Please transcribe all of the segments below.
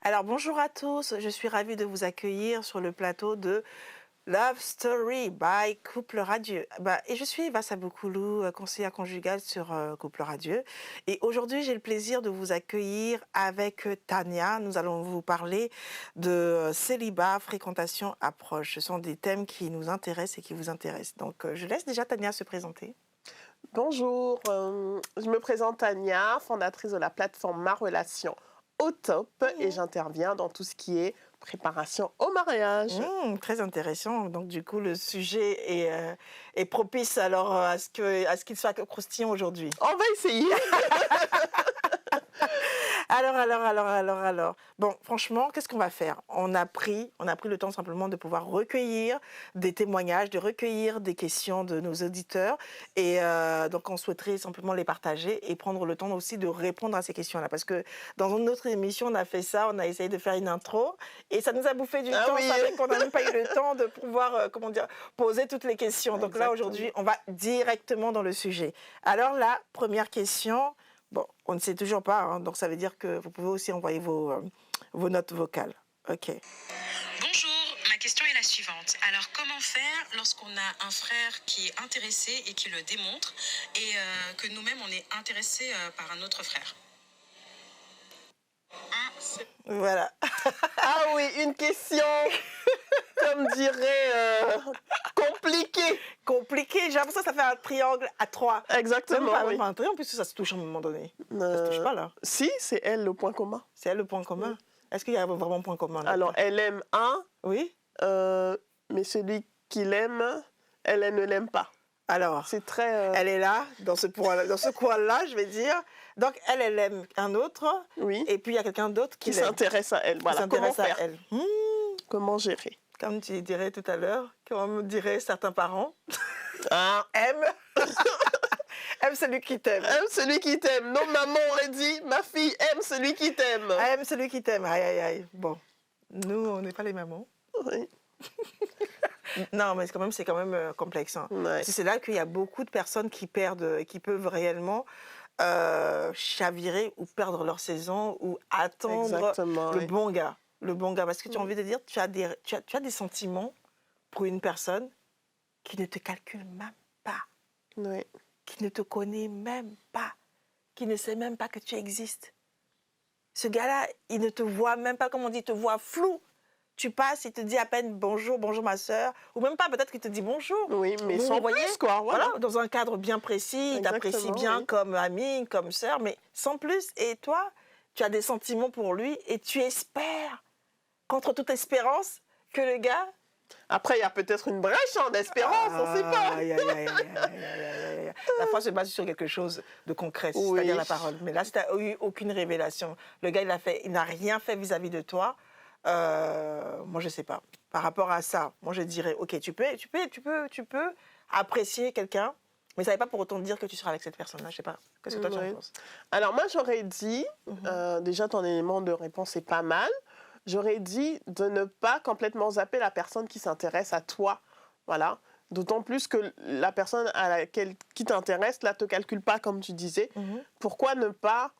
Alors bonjour à tous, je suis ravie de vous accueillir sur le plateau de Love Story by Couple Radieux. Et je suis Eva Saboukoulou, conseillère conjugale sur Couple Radieux. Et aujourd'hui, j'ai le plaisir de vous accueillir avec Tania. Nous allons vous parler de célibat, fréquentation, approche. Ce sont des thèmes qui nous intéressent et qui vous intéressent. Donc, je laisse déjà Tania se présenter. Bonjour, je me présente Tania, fondatrice de la plateforme Ma Relation au Top et j'interviens dans tout ce qui est préparation au mariage. Très intéressant. Donc, du coup, le sujet est propice alors à ce qu'il soit croustillant aujourd'hui. On va essayer. Alors. Bon, franchement, qu'est-ce qu'on va faire? On a pris le temps simplement de pouvoir recueillir des témoignages, de recueillir des questions de nos auditeurs. Et donc, on souhaiterait simplement les partager et prendre le temps aussi de répondre à ces questions-là. Parce que dans une autre émission, on a fait ça, on a essayé de faire une intro et ça nous a bouffé du temps. Oui. C'est vrai qu'on n'a même pas eu le temps de pouvoir, poser toutes les questions. Donc Exactement. là, aujourd'hui, on va directement dans le sujet. Alors, la première question... Bon, on ne sait toujours pas, hein, donc ça veut dire que vous pouvez aussi envoyer vos notes vocales. Ok. Bonjour, ma question est la suivante. Alors, comment faire lorsqu'on a un frère qui est intéressé et qui le démontre et que nous-mêmes, on est intéressé par un autre frère? Voilà. Ah oui, une question, comme dirait, compliquée. Compliqué, j'ai l'impression que ça fait un triangle à trois. Exactement, Même oui. pas un triangle, puisque ça se touche à un moment donné. Ça se touche pas là. Si, c'est elle le point commun. C'est elle le point commun. Est-ce qu'il y a vraiment un point commun là? Alors, elle aime un, Oui. mais celui qui l'aime, elle ne l'aime pas. Alors, C'est très... elle est là, dans ce coin-là, je vais dire. Donc, elle aime un autre. Oui. Et puis, il y a quelqu'un d'autre qui qui l'aime. s'intéresse à elle. Qui Voilà, comment s'intéresse à faire, elle. comment gérer. Comme tu dirais tout à l'heure, comme diraient certains parents, Ah. aime celui qui t'aime. Aime celui qui t'aime. Non, maman aurait dit, ma fille aime celui qui t'aime. Aime celui qui t'aime. Aïe, aïe, aïe. Bon, nous, on n'est pas les mamans. Oui. Non, mais c'est quand même complexe. Hein. Ouais. C'est là qu'il y a beaucoup de personnes qui perdent, qui peuvent réellement chavirer ou perdre leur saison ou attendre Exactement, le oui. bon gars. Le bon gars. Parce que tu as envie de dire, tu as des sentiments pour une personne qui ne te calcule même pas, Oui. qui ne te connaît même pas, qui ne sait même pas que tu existes. Ce gars-là, il ne te voit même pas, comme on dit, il te voit flou. Tu passes, il te dit à peine bonjour ma sœur, ou même pas, peut-être qu'il te dit bonjour. Oui, mais Vous sans voyez, plus, quoi. Voilà. dans un cadre bien précis, il t'apprécie Exactement, bien oui. comme amie, comme sœur, mais sans plus. Et toi, tu as des sentiments pour lui et tu espères, contre toute espérance, que le gars... Après, il y a peut-être une brèche en espérance, on ne sait pas. Aïe, aïe, aïe, aïe, aïe, aïe, aïe. La foi se base sur quelque chose de concret, Oui. c'est-à-dire la parole. Mais là, si tu n'as eu aucune révélation, le gars, il n'a rien fait vis-à-vis de toi, moi, je ne sais pas. Par rapport à ça, moi, je dirais, ok, tu peux apprécier quelqu'un, mais ça ne veut pas pour autant dire que tu seras avec cette personne-là. Je ne sais pas. Qu'est-ce que toi, tu en Oui. penses? Alors, moi, j'aurais dit, déjà, ton élément de réponse est pas mal. J'aurais dit de ne pas complètement zapper la personne qui s'intéresse à toi. Voilà. D'autant plus que la personne qui t'intéresse, là, ne te calcule pas, comme tu disais. Pourquoi ne pas...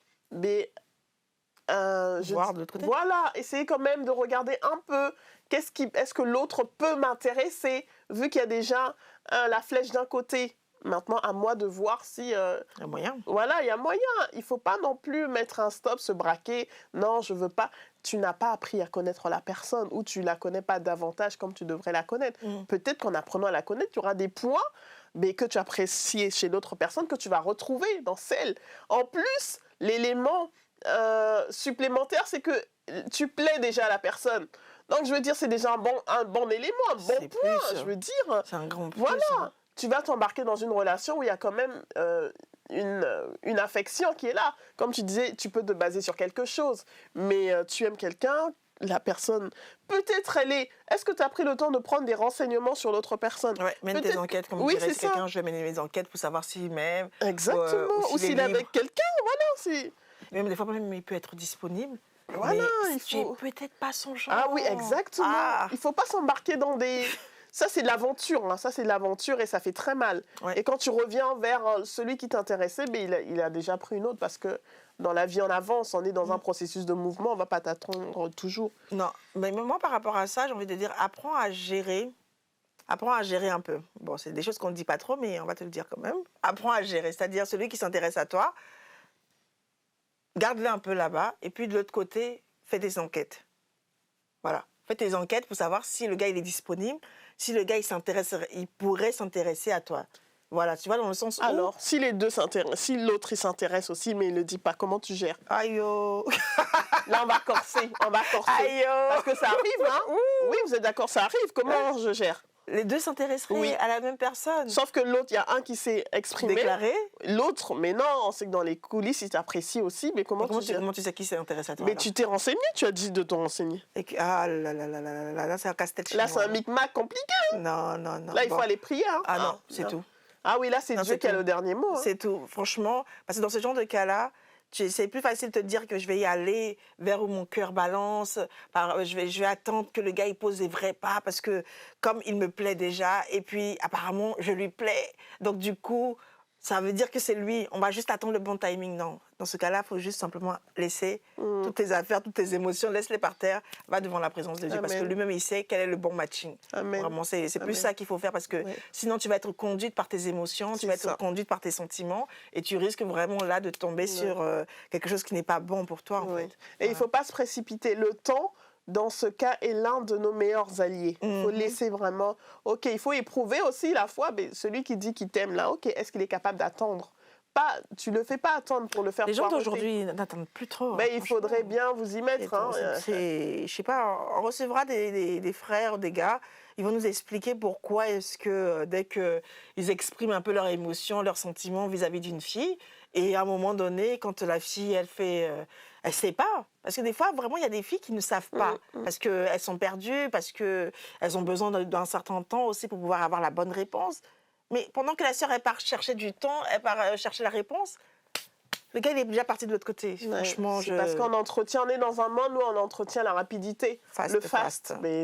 Voir de l'autre côté. Voilà, essayer quand même de regarder un peu est-ce que l'autre peut m'intéresser, vu qu'il y a déjà la flèche d'un côté. Maintenant, à moi de voir si... Il y a moyen. Voilà, il y a moyen. Il ne faut pas non plus mettre un stop, se braquer. Non, je ne veux pas. Tu n'as pas appris à connaître la personne ou tu ne la connais pas davantage comme tu devrais la connaître. Peut-être qu'en apprenant à la connaître, tu auras des points que tu apprécies chez l'autre personne que tu vas retrouver dans celle. En plus, l'élément supplémentaire, c'est que tu plais déjà à la personne. Donc, je veux dire, c'est déjà un bon élément, un bon point. Plus, je veux dire, c'est un grand plus. voilà. Hein. Tu vas t'embarquer dans une relation où il y a quand même une affection qui est là. Comme tu disais, tu peux te baser sur quelque chose, mais tu aimes quelqu'un, la personne, peut-être elle est... Est-ce que tu as pris le temps de prendre des renseignements sur l'autre personne? Ouais, mène tes enquêtes, comme oui, dirait c'est ça. quelqu'un, je vais mener mes enquêtes pour savoir s'il m'aime. Exactement, ou s'il est avec quelqu'un, voilà. C'est... Même des fois, même, il peut être disponible. Voilà, mais il tu es faut... peut-être pas son genre. Ah oui, exactement. Ah. Il ne faut pas s'embarquer dans des... Ça, c'est de l'aventure. Hein. Ça, c'est de l'aventure et ça fait très mal. Ouais. Et quand tu reviens vers celui qui t'intéressait, il a déjà pris une autre parce que dans la vie, on avance, on est dans un processus de mouvement, on ne va pas t'attendre toujours. Non, mais moi, par rapport à ça, j'ai envie de dire, apprends à gérer. Apprends à gérer un peu. Bon, c'est des choses qu'on ne dit pas trop, mais on va te le dire quand même. Apprends à gérer, c'est-à-dire celui qui s'intéresse à toi, garde-le un peu là-bas, et puis de l'autre côté, fais des enquêtes. Voilà. Fais tes enquêtes pour savoir si le gars il est disponible, si le gars il pourrait s'intéresser à toi. Voilà, tu vois, dans le sens où... Alors, si les deux s'intéressent, si l'autre il s'intéresse aussi, mais il ne le dit pas, comment tu gères? Aïe oh. Là, on va corser, on va corser. Aïe oh. Parce que ça arrive, hein? Oui, vous êtes d'accord, ça arrive. Comment je gère? Les deux s'intéresseraient Oui. à la même personne. Sauf que l'autre, il y a un qui s'est exprimé. Déclaré. L'autre, mais non, on sait que dans les coulisses, il t'apprécie aussi. Mais comment tu gères? Comment tu sais qui s'intéresse à toi Mais alors? tu t'es renseigné, tu as dit de te renseigner. Ah là là là là là là, là c'est un casse-tête chez Là, moi. c'est un micmac compliqué. Non, non, non. Là, il faut Bon. aller prier. Hein? Ah non, c'est tout. Ah oui, là, c'est Non, Dieu c'est qui a tout. le dernier mot. Hein. C'est tout, franchement. Parce que dans ce genre de cas-là, c'est plus facile de te dire que je vais y aller vers où mon cœur balance. Je vais attendre que le gars il pose les vrais pas parce que comme il me plaît déjà, et puis apparemment je lui plais. Donc du coup, ça veut dire que c'est lui. On va juste attendre le bon timing. Non. Dans ce cas-là, il faut juste simplement laisser toutes tes affaires, toutes tes émotions, laisse-les par terre, va devant la présence de Dieu. Parce que Amen. lui-même, il sait quel est le bon matching. Amen. Vraiment, c'est plus Amen. ça qu'il faut faire parce que Ouais. sinon, tu vas être conduite par tes émotions, tu C'est vas être ça. conduite par tes sentiments et tu risques vraiment là de tomber sur quelque chose qui n'est pas bon pour toi, en Oui. fait. Et il Voilà. ne faut pas se précipiter. Le temps, dans ce cas, est l'un de nos meilleurs alliés. Il faut laisser vraiment... OK, il faut éprouver aussi la foi. Mais celui qui dit qu'il t'aime là, OK, est-ce qu'il est capable d'attendre? Pas, tu ne le fais pas attendre pour le faire Les gens poireauter. d'aujourd'hui n'attendent plus trop. Mais hein, il franchement. faudrait bien vous y mettre. Hein. Je sais pas, on recevra des frères, des gars, ils vont nous expliquer pourquoi est-ce que dès qu'ils expriment un peu leurs émotions, leurs sentiments vis-à-vis d'une fille, et à un moment donné, quand la fille, elle sait pas. Parce que des fois, vraiment, il y a des filles qui ne savent pas, parce qu'elles sont perdues, parce qu'elles ont besoin d'un certain temps aussi pour pouvoir avoir la bonne réponse. Mais pendant que la sœur, elle part chercher du temps, elle part chercher la réponse, le gars, il est déjà parti de l'autre côté. Ouais, Franchement, c'est parce qu'en entretien, on est dans un monde où on entretient la rapidité, Fast, le fast. fast. Mais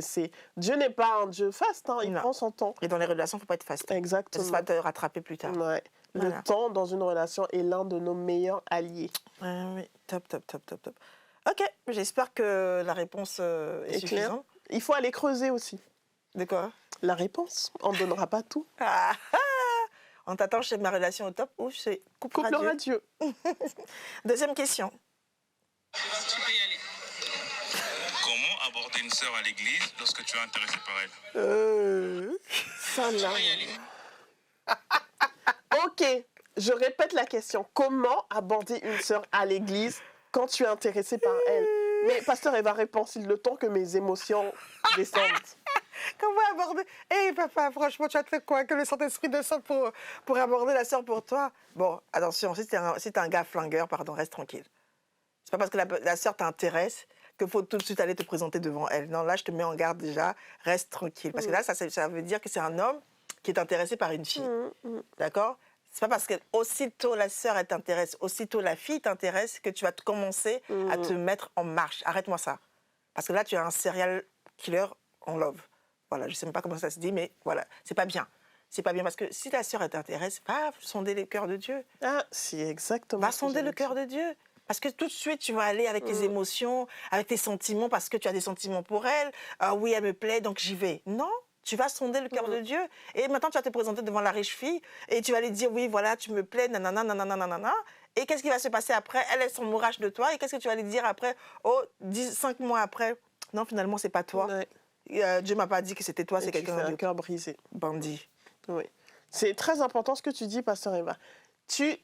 Dieu n'est pas un Dieu fast, hein, il Non. prend son temps. Et dans les relations, il ne faut pas être fast. Exactement. Ça va te rattraper plus tard. Ouais. Voilà. Le temps dans une relation est l'un de nos meilleurs alliés. Oui, top, top, top, top, top. Ok, j'espère que la réponse est Est clair. suffisante. Il faut aller creuser aussi. De quoi? La réponse, on ne donnera pas tout. Ah, ah. On t'attend chez ma relation au top ou chez Couple Couple radieux. radieux. Deuxième question. Tu peux y aller. Comment aborder une sœur à l'église lorsque tu es intéressé par elle? Ça là. Ok, je répète la question. Comment aborder une sœur à l'église quand tu es intéressé par elle? Mais pasteur, elle va répondre s'il le temps que mes émotions descendent. Comment aborder? Hé papa, franchement, tu as fait quoi? Que le Saint-Esprit descende pour aborder la sœur pour toi? Bon, attention, si t'es un gars flingueur, pardon, reste tranquille. C'est pas parce que la sœur t'intéresse qu'il faut tout de suite aller te présenter devant elle. Non, là, je te mets en garde déjà, reste tranquille. Parce que là, ça veut dire que c'est un homme qui est intéressé par une fille. D'accord? C'est pas parce que aussitôt la sœur elle t'intéresse, aussitôt la fille t'intéresse que tu vas commencer à te mettre en marche. Arrête-moi ça. Parce que là, tu es un serial killer en love. Voilà, je sais même pas comment ça se dit, mais voilà, c'est pas bien. C'est pas bien parce que si ta sœur elle t'intéresse, va sonder le cœur de Dieu. Ah, c'est exactement Va ce que sonder j'allais le cœur de Dieu. Parce que tout de suite, tu vas aller avec tes émotions, avec tes sentiments, parce que tu as des sentiments pour elle. Ah oui, elle me plaît, donc j'y vais. Non, tu vas sonder le cœur de Dieu. Et maintenant, tu vas te présenter devant la riche fille et tu vas lui dire, oui, voilà, tu me plais, nanana, nanana, nanana. Et qu'est-ce qui va se passer après? Elle s'embourrache de toi. Et qu'est-ce que tu vas lui dire après? Oh, 5 mois après, non, finalement, c'est pas toi. Ouais. Dieu m'a pas dit que c'était toi, Et c'est tu quelqu'un fais un d'autre. cœur brisé. Bandit. Oui. C'est très important ce que tu dis, pasteur Eva.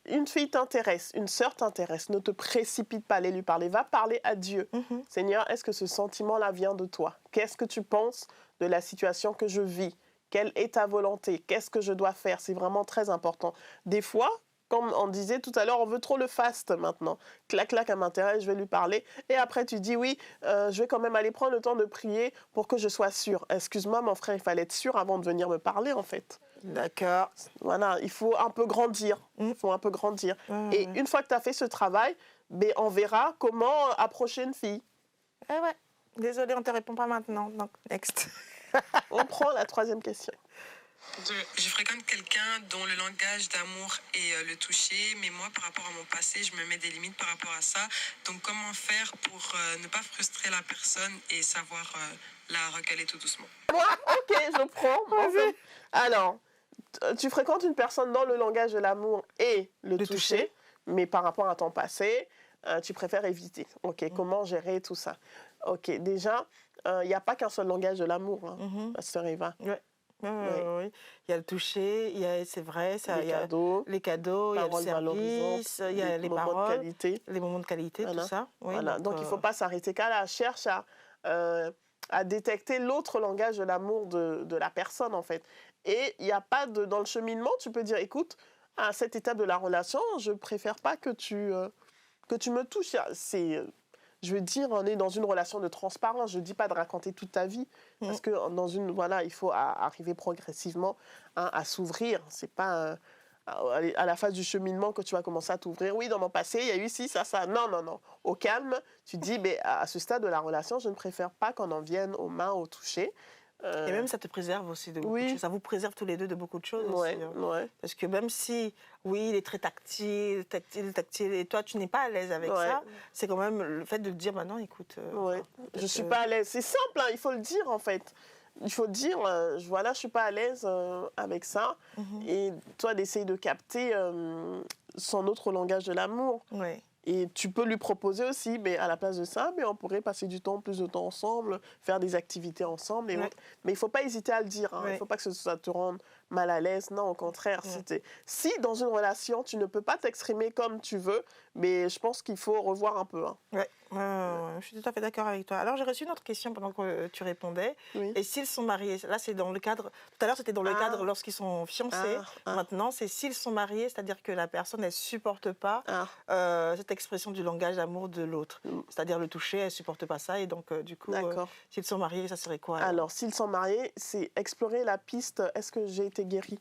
Une fille t'intéresse, une sœur t'intéresse, ne te précipite pas à aller lui parler. Va parler à Dieu. Seigneur, est-ce que ce sentiment-là vient de toi? Qu'est-ce que tu penses de la situation que je vis? Quelle est ta volonté? Qu'est-ce que je dois faire? C'est vraiment très important. Des fois, comme on disait tout à l'heure, on veut trop le fast maintenant. Clac, clac, elle m'intéresse, je vais lui parler. Et après, tu dis, oui, je vais quand même aller prendre le temps de prier pour que je sois sûre. Excuse-moi, mon frère, il fallait être sûr avant de venir me parler, en fait. D'accord. Voilà, il faut un peu grandir. Il faut un peu grandir. Et une fois que tu as fait ce travail, ben, on verra comment approcher une fille. Eh ouais. Désolée, on ne te répond pas maintenant. Donc, next. On prend la troisième question. Je fréquente quelqu'un dont le langage d'amour est le toucher, mais moi, par rapport à mon passé, je me mets des limites par rapport à ça. Donc, comment faire pour ne pas frustrer la personne et savoir la recaler tout doucement? Ok, je prends. Bon, alors, tu fréquentes une personne dans le langage de l'amour et le toucher, mais par rapport à ton passé, tu préfères éviter. Ok, comment gérer tout ça? Ok, déjà, il n'y a pas qu'un seul langage de l'amour, hein, ma sœur Eva. Ouais. Oui. Il y a le toucher, c'est vrai, Les cadeaux, les cadeaux, il y a le paroles service, il y a les moments paroles, de qualité. les moments de qualité, Voilà. tout ça. Oui, Voilà. Donc il ne faut pas s'arrêter qu'à là. Cherche à détecter l'autre langage de l'amour de la personne, en fait. Et il n'y a pas de... Dans le cheminement, tu peux dire, écoute, à cette étape de la relation, je ne préfère pas que tu me touches. Je veux dire, on est dans une relation de transparence. Je ne dis pas de raconter toute ta vie, parce que voilà, il faut arriver progressivement à s'ouvrir. C'est pas à la phase du cheminement que tu vas commencer à t'ouvrir. Oui, dans mon passé, il y a eu ci, ça, ça. Non, non, non. Au calme, tu dis, à ce stade de la relation, je ne préfère pas qu'on en vienne aux mains, au toucher. Et même ça te préserve aussi de beaucoup de choses. Ça vous préserve tous les deux de beaucoup de choses aussi. Ouais. Parce que même si, oui, il est très tactile, et toi, tu n'es pas à l'aise avec ça, c'est quand même le fait de dire, non, écoute... je ne suis pas à l'aise. C'est simple, hein, il faut le dire, en fait. Il faut dire, voilà, je ne suis pas à l'aise avec ça. Et toi, d'essayer de capter son autre langage de l'amour. Oui. Et tu peux lui proposer aussi, à la place de ça, on pourrait passer plus de temps ensemble, faire des activités ensemble. Mais il ne faut pas hésiter à le dire. Il ne faut pas que ça te rende mal à l'aise. Non, au contraire. Si dans une relation, tu ne peux pas t'exprimer comme tu veux, mais je pense qu'il faut revoir un peu. Je suis tout à fait d'accord avec toi. Alors, j'ai reçu une autre question pendant que tu répondais. Oui. Et s'ils sont mariés, là, c'est dans le cadre... Tout à l'heure, c'était dans le cadre lorsqu'ils sont fiancés. Maintenant, c'est s'ils sont mariés, c'est-à-dire que la personne, elle ne supporte pas cette expression du langage d'amour de l'autre. C'est-à-dire le toucher, elle ne supporte pas ça. Et donc, du coup, s'ils sont mariés, ça serait quoi? Alors, s'ils sont mariés, c'est explorer la piste, est-ce que j'ai été guérie?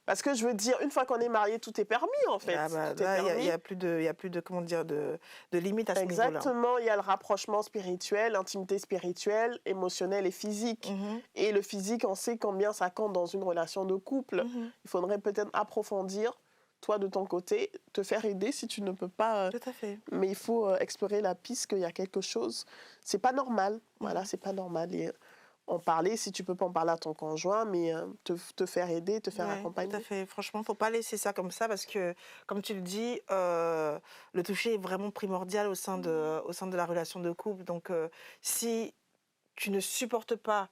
Parce que je veux dire, une fois qu'on est marié, tout est permis, en fait. Il n'y a plus de, comment dire, de limite à ce niveau-là. Exactement, il y a le rapprochement spirituel, l'intimité spirituelle, émotionnelle et physique. Et le physique, on sait combien ça compte dans une relation de couple. Il faudrait peut-être approfondir, toi de ton côté, te faire aider si tu ne peux pas. Tout à fait. Mais il faut explorer la piste qu'il y a quelque chose. C'est pas normal. Voilà, c'est pas normal. Et en parler, si tu peux pas en parler à ton conjoint, mais te faire aider, te faire accompagner. Tout à fait. Franchement, faut pas laisser ça comme ça parce que, comme tu le dis, le toucher est vraiment primordial au sein de la relation de couple. Donc, si tu ne supportes pas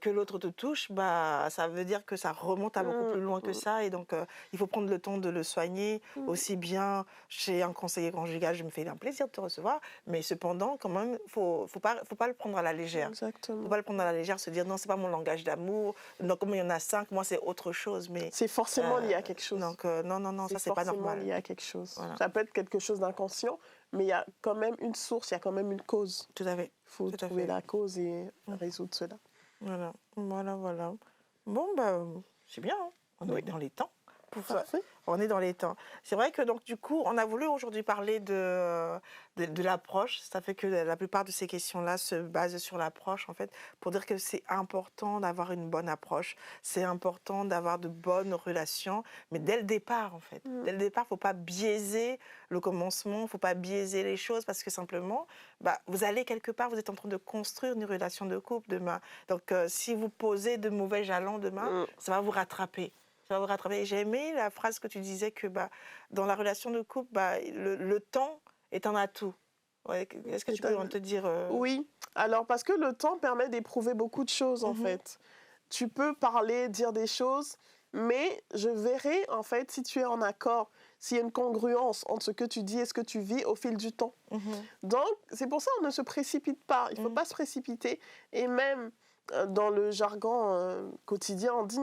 que l'autre te touche, ça veut dire que ça remonte à beaucoup plus loin que ça. Et donc, il faut prendre le temps de le soigner. Aussi bien chez un conseiller conjugal, je me fais un plaisir de te recevoir. Mais cependant, quand même, faut pas le prendre à la légère. Exactement. Faut pas le prendre à la légère, se dire non, c'est pas mon langage d'amour. Non, comme il y en a 5, moi, c'est autre chose. Mais c'est forcément lié à quelque chose. Donc, non, ça, c'est pas normal. C'est forcément lié à quelque chose. Voilà. Ça peut être quelque chose d'inconscient, mais il y a quand même une source, il y a quand même une cause. Tout à fait. Il faut trouver la cause et résoudre cela. Voilà. Bon, c'est bien, hein. On est dans les temps. On est dans les temps. C'est vrai que donc du coup, on a voulu aujourd'hui parler de l'approche. Ça fait que la plupart de ces questions-là se basent sur l'approche, en fait, pour dire que c'est important d'avoir une bonne approche. C'est important d'avoir de bonnes relations, mais dès le départ, en fait. Dès le départ, faut pas biaiser le commencement, faut pas biaiser les choses, parce que simplement, vous allez quelque part, vous êtes en train de construire une relation de couple demain. Donc, si vous posez de mauvais jalons demain, ça va vous rattraper. J'ai aimé la phrase que tu disais que dans la relation de couple, le temps est un atout. Est-ce que tu peux te dire Oui, alors parce que le temps permet d'éprouver beaucoup de choses en fait. Tu peux parler, dire des choses, mais je verrai en fait si tu es en accord, s'il y a une congruence entre ce que tu dis et ce que tu vis au fil du temps. Donc c'est pour ça qu'on ne se précipite pas, il ne faut pas se précipiter. Et même dans le jargon quotidien, on dit...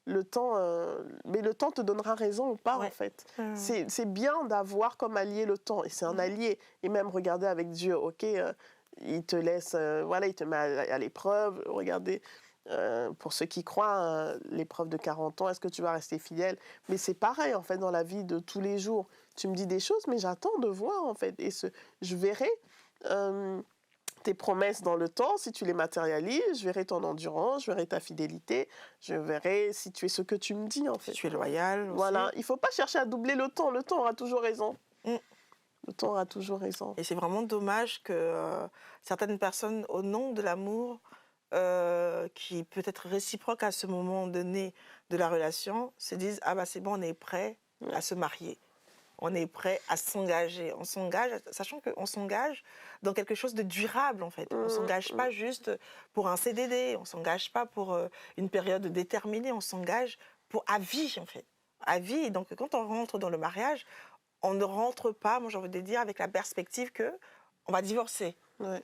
le temps te donnera raison ou pas, en fait. C'est bien d'avoir comme allié le temps, et c'est un allié. Et même regarder avec Dieu, il te laisse, il te met à l'épreuve. Regardez, pour ceux qui croient, l'épreuve de 40 ans, est-ce que tu vas rester fidèle? Mais c'est pareil, en fait, dans la vie de tous les jours. Tu me dis des choses, mais j'attends de voir, en fait. Et je verrai tes promesses dans le temps, si tu les matérialises, je verrai ton endurance, je verrai ta fidélité, je verrai si tu es ce que tu me dis, en fait. Si tu es loyal aussi. Voilà, il ne faut pas chercher à doubler le temps aura toujours raison. Mm. Le temps aura toujours raison. Et c'est vraiment dommage que certaines personnes, au nom de l'amour, qui peut être réciproque à ce moment donné de la relation, se disent « Ah bah c'est bon, on est prêt à se marier. On est prêt à s'engager. » On s'engage, sachant qu'on s'engage dans quelque chose de durable, en fait. On ne s'engage pas juste pour un CDD, on ne s'engage pas pour une période déterminée, on s'engage pour à vie, en fait. À vie. Et donc, quand on rentre dans le mariage, on ne rentre pas, moi j'ai envie de dire, avec la perspective qu'on va divorcer,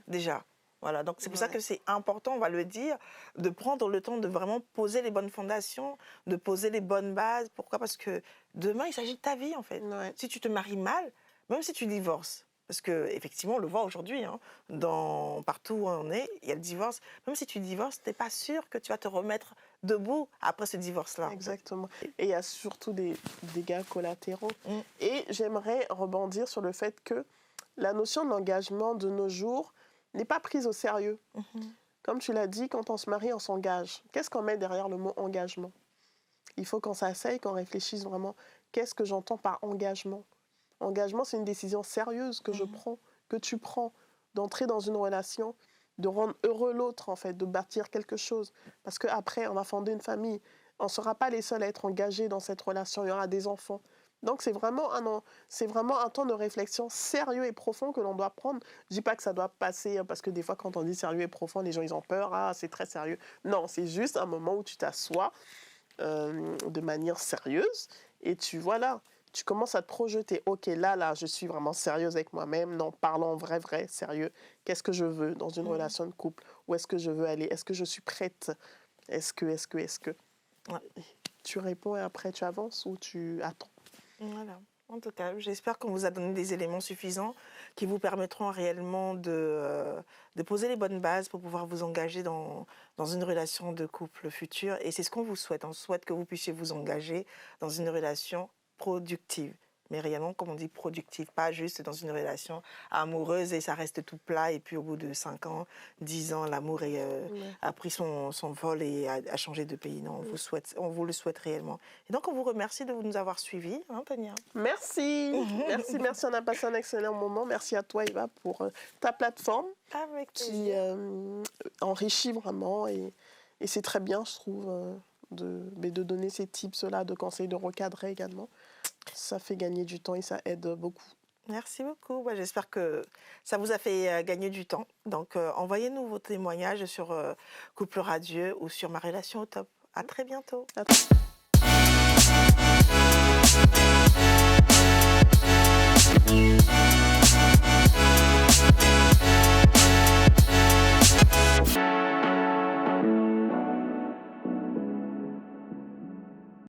déjà. Voilà, donc c'est pour ça que c'est important, on va le dire, de prendre le temps de vraiment poser les bonnes fondations, de poser les bonnes bases. Pourquoi ? Parce que demain, il s'agit de ta vie, en fait. Si tu te maries mal, même si tu divorces, parce qu'effectivement, on le voit aujourd'hui, hein, partout où on est, il y a le divorce. Même si tu divorces, tu n'es pas sûr que tu vas te remettre debout après ce divorce-là. Exactement. Et il y a surtout des dégâts collatéraux. Et j'aimerais rebondir sur le fait que la notion d'engagement de nos jours n'est pas prise au sérieux. Comme tu l'as dit, quand on se marie, on s'engage. Qu'est-ce qu'on met derrière le mot engagement ? Il faut qu'on s'asseye, qu'on réfléchisse vraiment. Qu'est-ce que j'entends par engagement ? Engagement, c'est une décision sérieuse que je prends, que tu prends, d'entrer dans une relation, de rendre heureux l'autre, en fait, de bâtir quelque chose. Parce qu'après, on va fonder une famille. On ne sera pas les seuls à être engagés dans cette relation. Il y aura des enfants. Donc, c'est vraiment un temps de réflexion sérieux et profond que l'on doit prendre. Je ne dis pas que ça doit passer, parce que des fois, quand on dit sérieux et profond, les gens, ils ont peur. Ah, c'est très sérieux. Non, c'est juste un moment où tu t'assois de manière sérieuse et tu commences à te projeter. OK, là, je suis vraiment sérieuse avec moi-même. Non, parlons vrai, sérieux. Qu'est-ce que je veux dans une relation de couple ? Où est-ce que je veux aller ? Est-ce que je suis prête ? Est-ce que... Tu réponds et après tu avances ou tu attends ? Voilà. En tout cas, j'espère qu'on vous a donné des éléments suffisants qui vous permettront réellement de poser les bonnes bases pour pouvoir vous engager dans une relation de couple future. Et c'est ce qu'on vous souhaite. On souhaite que vous puissiez vous engager dans une relation productive. Mais réellement, comme on dit, productive, pas juste dans une relation amoureuse et ça reste tout plat. Et puis au bout de 5 ans, 10 ans, l'amour a pris son vol et a changé de pays. Non, on vous le souhaite réellement. Et donc, on vous remercie de nous avoir suivis, hein, Tania. Merci. Merci. On a passé un excellent moment. Merci à toi, Eva, pour ta plateforme qui enrichit vraiment. Et c'est très bien, je trouve, de donner ces tips-là, de conseils, de recadrer également. Ça fait gagner du temps et ça aide beaucoup. Merci beaucoup. J'espère que ça vous a fait gagner du temps. Donc, envoyez-nous vos témoignages sur Couple Radieux ou sur Ma Relation au Top. À très bientôt. À très...